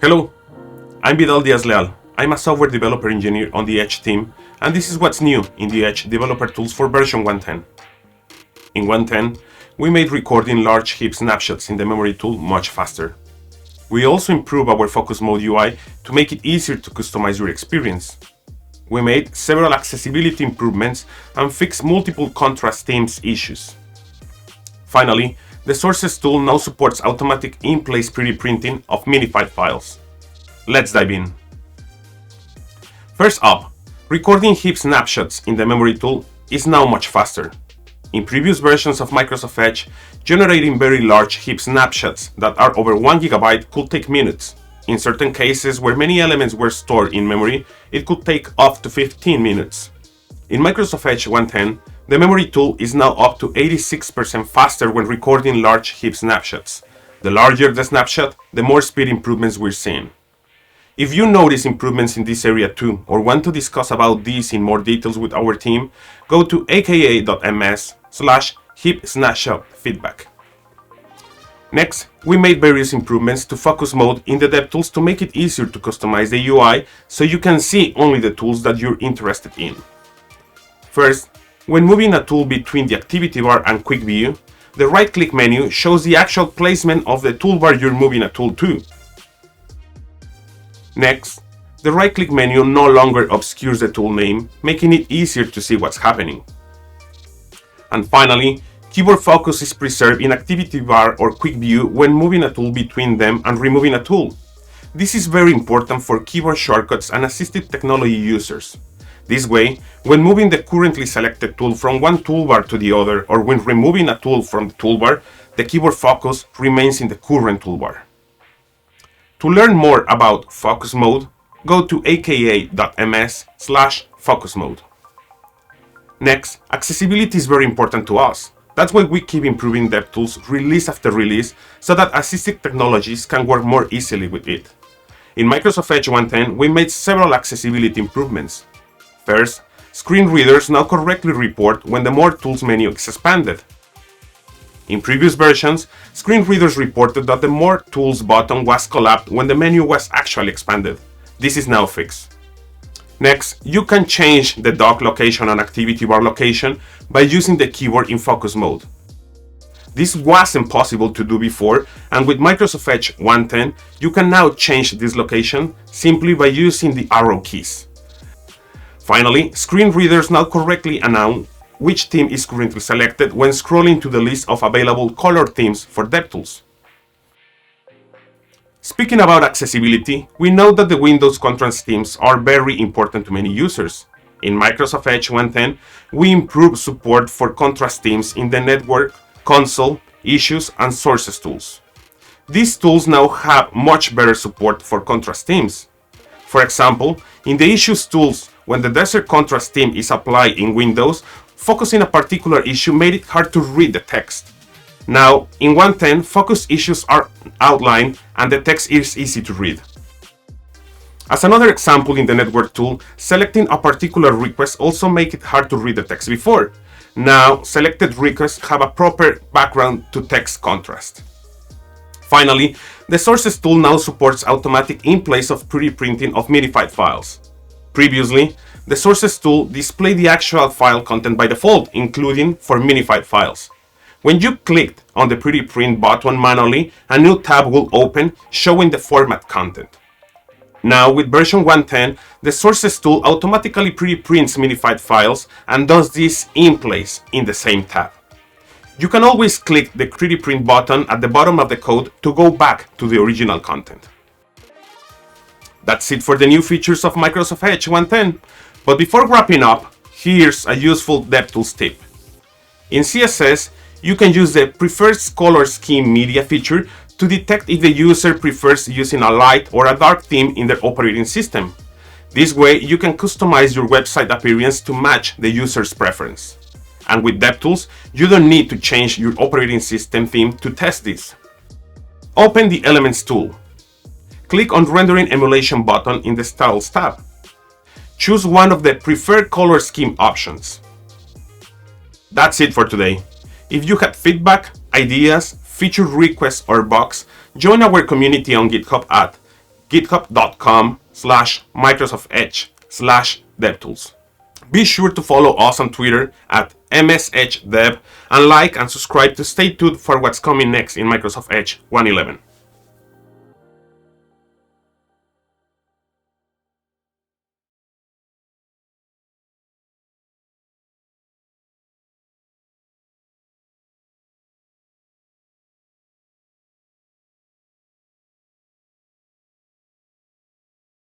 Hello, I'm Vidal Diaz-Leal. I'm a software developer engineer on the Edge team, and this is what's new in the Edge Developer Tools for version 1.10. In 1.10, we made recording large heap snapshots in the memory tool much faster. We also improved our focus mode UI to make it easier to customize your experience. We made several accessibility improvements and fixed multiple contrast themes issues. Finally, the Sources tool now supports automatic in-place pre-printing of minified files. Let's dive in. First up, recording heap snapshots in the memory tool is now much faster. In previous versions of Microsoft Edge, generating very large heap snapshots that are over 1 GB could take minutes. In certain cases where many elements were stored in memory, it could take up to 15 minutes. In Microsoft Edge 1.10, the memory tool is now up to 86% faster when recording large heap snapshots. The larger the snapshot, the more speed improvements we're seeing. If you notice improvements in this area too, or want to discuss about these in more details with our team, go to aka.ms/heap-snapshot-feedback. Next, we made various improvements to focus mode in the DevTools to make it easier to customize the UI so you can see only the tools that you're interested in. First, when moving a tool between the activity bar and quick view, the right-click menu shows the actual placement of the toolbar you're moving a tool to. Next, the right-click menu no longer obscures the tool name, making it easier to see what's happening. And finally, keyboard focus is preserved in activity bar or quick view when moving a tool between them and removing a tool. This is very important for keyboard shortcuts and assistive technology users. This way, when moving the currently selected tool from one toolbar to the other, or when removing a tool from the toolbar, the keyboard focus remains in the current toolbar. To learn more about focus mode, go to aka.ms/focus mode. Next, accessibility is very important to us. That's why we keep improving DevTools release after release so that assistive technologies can work more easily with it. In Microsoft Edge 1.10, we made several accessibility improvements. First, screen readers now correctly report when the More Tools menu is expanded. In previous versions, screen readers reported that the More Tools button was collapsed when the menu was actually expanded. This is now fixed. Next, you can change the dock location and activity bar location by using the keyboard in focus mode. This wasn't possible to do before, and with Microsoft Edge 1.10, you can now change this location simply by using the arrow keys. Finally, screen readers now correctly announce which theme is currently selected when scrolling to the list of available color themes for DevTools. Speaking about accessibility, we know that the Windows contrast themes are very important to many users. In Microsoft Edge 1.10, we improved support for contrast themes in the Network, Console, Issues, and Sources tools. These tools now have much better support for contrast themes. For example, in the Issues tools, when the Desert Contrast theme is applied in Windows, focusing a particular issue made it hard to read the text. Now, in 1.10, focus issues are outlined and the text is easy to read. As another example in the Network tool, selecting a particular request also made it hard to read the text before. Now, selected requests have a proper background to text contrast. Finally, the Sources tool now supports automatic in-place of pre-printing of minified files. Previously, the Sources tool displayed the actual file content by default, including for minified files. When you clicked on the pre-print button manually, a new tab will open showing the format content. Now, with version 1.10, the Sources tool automatically pre-prints minified files and does this in place in the same tab. You can always click the pre-print button at the bottom of the code to go back to the original content. That's it for the new features of Microsoft Edge 1.10. But before wrapping up, here's a useful DevTools tip. In CSS, you can use the Prefers Color Scheme Media feature to detect if the user prefers using a light or a dark theme in their operating system. This way, you can customize your website appearance to match the user's preference. And with DevTools, you don't need to change your operating system theme to test this. Open the Elements tool. Click on Rendering Emulation button in the Styles tab. Choose one of the Preferred Color Scheme options. That's it for today. If you have feedback, ideas, feature requests, or bugs, join our community on GitHub at github.com/Microsoft Edge/DevTools. Be sure to follow us on Twitter at MSEdgeDev and like and subscribe to stay tuned for what's coming next in Microsoft Edge 1.11.